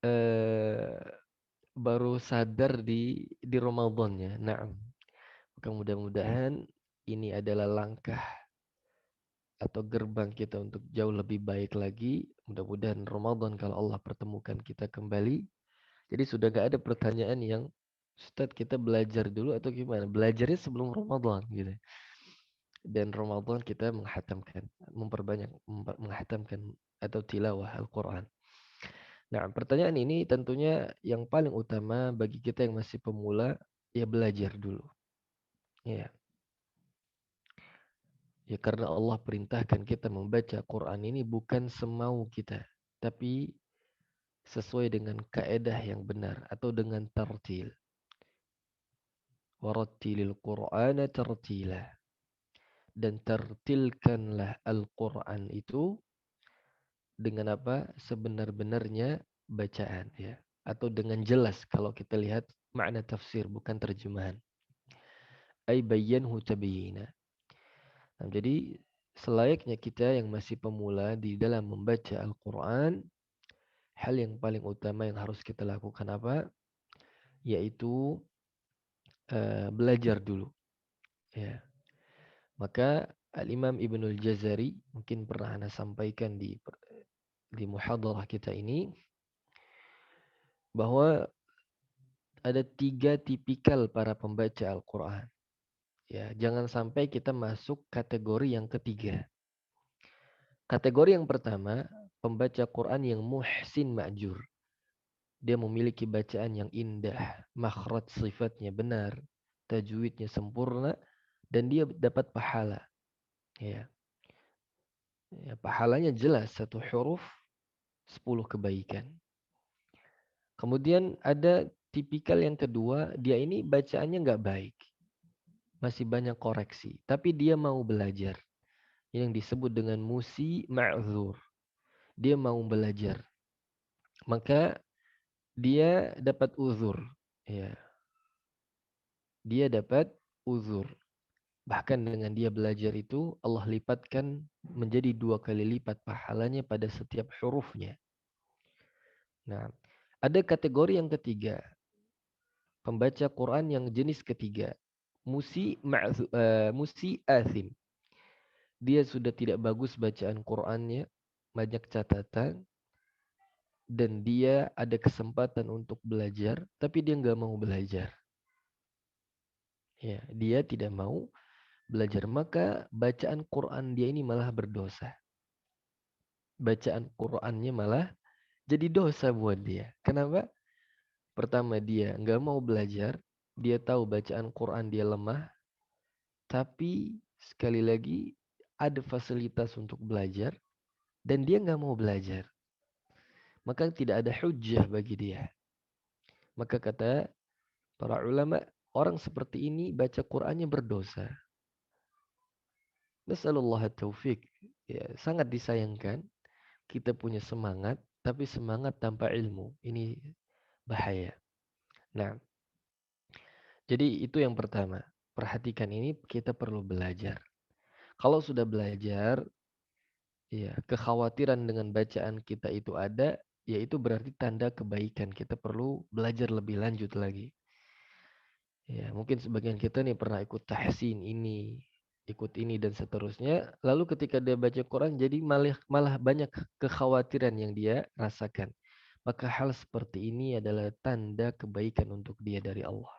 eh, baru sadar di Ramadannya. Nah, maka mudah-mudahan ini adalah langkah atau gerbang kita untuk jauh lebih baik lagi. Mudah-mudahan Ramadan kalau Allah pertemukan kita kembali. Jadi sudah gak ada pertanyaan yang Ustadz kita belajar dulu atau gimana? Belajarnya sebelum Ramadan gitu. Dan Ramadan kita menghatamkan, memperbanyak menghatamkan atau tilawah Al-Quran. Nah, pertanyaan ini tentunya yang paling utama bagi kita yang masih pemula, ya belajar dulu. Ya, ya karena Allah perintahkan kita membaca Quran ini bukan semau kita, tapi sesuai dengan kaedah yang benar atau dengan tartil. Warattilil Qur'ana tartila. Dan tartilkanlah Al-Quran itu dengan apa? Sebenar-benarnya bacaan ya. Atau dengan jelas kalau kita lihat makna tafsir bukan terjemahan. Ay bayyanhu tabyina. Nah, jadi selayaknya kita yang masih pemula di dalam membaca Al-Quran, hal yang paling utama yang harus kita lakukan apa? Yaitu belajar dulu. Ya. Maka Al-Imam Ibnul Jazari mungkin pernah Anda sampaikan di muhadarah kita ini bahwa ada 3 tipikal para pembaca Al-Quran. Ya, jangan sampai kita masuk kategori yang ketiga. Kategori yang pertama, pembaca Quran yang muhsin ma'jur. Dia memiliki bacaan yang indah, makhraj sifatnya benar, tajwidnya sempurna, dan dia dapat pahala. Ya. Ya, pahalanya jelas, 1 huruf 10 kebaikan. Kemudian ada tipikal yang kedua, dia ini bacaannya nggak baik. Masih banyak koreksi. Tapi dia mau belajar. Yang disebut dengan musi ma'zur. Dia mau belajar. Maka dia dapat uzur. Ya. Dia dapat uzur. Bahkan dengan dia belajar itu, Allah lipatkan menjadi 2 kali lipat pahalanya pada setiap hurufnya. Nah, ada kategori yang ketiga. Pembaca Quran yang jenis ketiga. Musi athim. Dia sudah tidak bagus bacaan Qurannya. Banyak catatan. Dan dia ada kesempatan untuk belajar. Tapi dia nggak mau belajar. Ya, dia tidak mau belajar, maka bacaan Quran dia ini malah berdosa. Bacaan Qurannya malah jadi dosa buat dia. Kenapa? Pertama, dia nggak mau belajar, dia tahu bacaan Quran dia lemah, tapi sekali lagi ada fasilitas untuk belajar dan dia nggak mau belajar. Maka tidak ada hujjah bagi dia. Maka kata para ulama, orang seperti ini baca Qurannya berdosa. Nasallallahu taufik. Ya, sangat disayangkan kita punya semangat, tapi semangat tanpa ilmu. Ini bahaya. Nah, jadi itu yang pertama. Perhatikan ini kita perlu belajar. Kalau sudah belajar, ya, kekhawatiran dengan bacaan kita itu ada, ya itu berarti tanda kebaikan. Kita perlu belajar lebih lanjut lagi. Ya, mungkin sebagian kita nih pernah ikut tahsin ini, ikut ini dan seterusnya. Lalu ketika dia baca Quran jadi malah banyak kekhawatiran yang dia rasakan. Maka hal seperti ini adalah tanda kebaikan untuk dia dari Allah.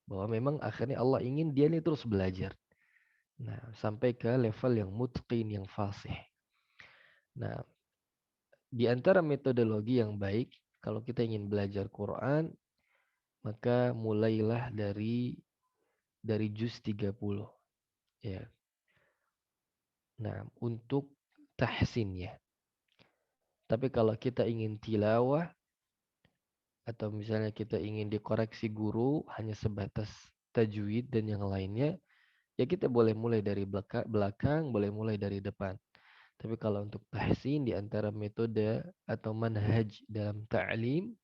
Bahwa memang akhirnya Allah ingin dia ini terus belajar. Nah, sampai ke level yang mutqin, yang fasih. Nah, di antara metodologi yang baik, kalau kita ingin belajar Quran, maka mulailah dari juz 30. Ya. Nah, untuk tahsin ya. Tapi kalau kita ingin tilawah atau misalnya kita ingin dikoreksi guru hanya sebatas tajwid dan yang lainnya, ya kita boleh mulai dari belakang, boleh mulai dari depan. Tapi kalau untuk tahsin di antara metode atau manhaj dalam ta'lim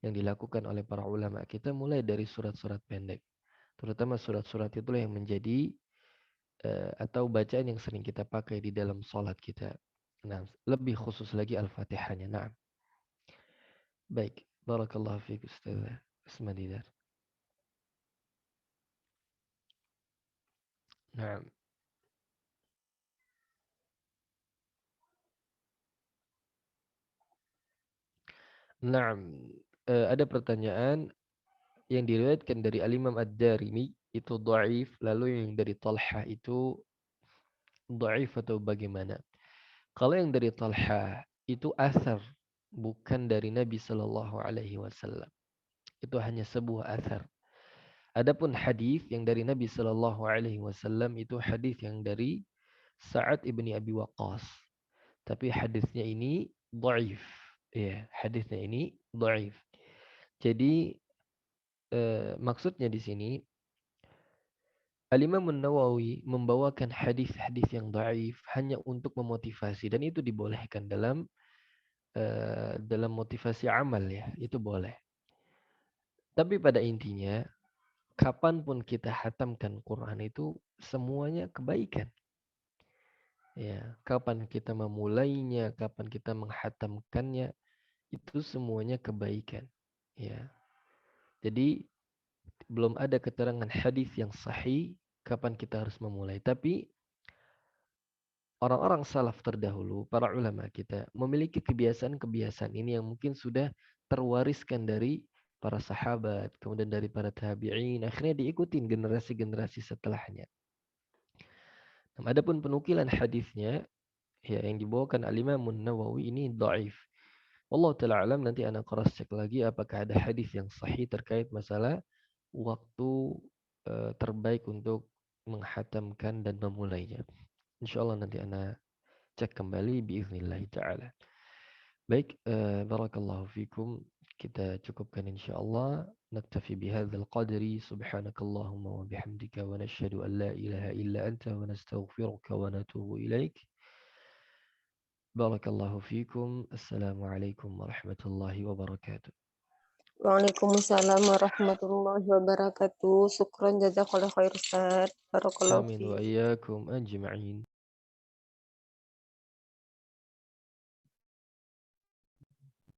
yang dilakukan oleh para ulama, kita mulai dari surat-surat pendek. Terutama surat-surat itulah yang menjadi atau bacaan yang sering kita pakai di dalam sholat kita. Nah, lebih khusus lagi Al-Fatihahnya. Nah, baik. Barakallahu fiik Ustaz Asmadidar. Nah, nah, ada pertanyaan yang diriwayatkan dari Al-Imam Ad-Darimi itu dhaif, lalu yang dari Talha itu dhaif atau bagaimana? Kalau yang dari Talha itu asar, bukan dari Nabi Shallallahu Alaihi Wasallam. Itu hanya sebuah asar. Adapun hadis yang dari Nabi Shallallahu Alaihi Wasallam itu hadis yang dari Sa'ad ibni Abi Waqqas. Tapi hadisnya ini dhaif. Ya, hadisnya ini dhaif. Jadi maksudnya di sini Al-Imam Nawawi membawakan hadis-hadis yang dhaif hanya untuk memotivasi dan itu dibolehkan dalam motivasi amal ya, itu boleh. Tapi pada intinya kapanpun kita hatamkan Quran itu semuanya kebaikan. Ya, kapan kita memulainya, kapan kita menghatamkannya, itu semuanya kebaikan. Ya. Jadi belum ada keterangan hadis yang sahih kapan kita harus memulai. Tapi orang-orang salaf terdahulu, para ulama kita memiliki kebiasaan-kebiasaan ini yang mungkin sudah terwariskan dari para sahabat, kemudian dari para tabi'in, akhirnya diikutin generasi-generasi setelahnya. Nah, adapun penukilan hadisnya ya yang dibawakan Al-Imam Nawawi ini dhaif. Allah taala alam, nanti anak cross check lagi apakah ada hadis yang sahih terkait masalah waktu terbaik untuk menghatamkan dan memulainya. Insyaallah nanti anak cek kembali biiznillah taala. Baik, barakallahu fikum. Kita cukupkan insyaallah. Naktafi bihadzal qadri. Subhanakallahumma wa bihamdika wa nashhadu an la ilaha illa anta wa nastaghfiruka wa natubu ilaik. Barakallahu fikum. Assalamualaikum warahmatullahi wabarakatuh. Waalaikumsalam warahmatullahi wabarakatuh. Syukran jazakallahu khair Ustaz. Barakallahu Amin wa fiik. iyyakum ajma'in.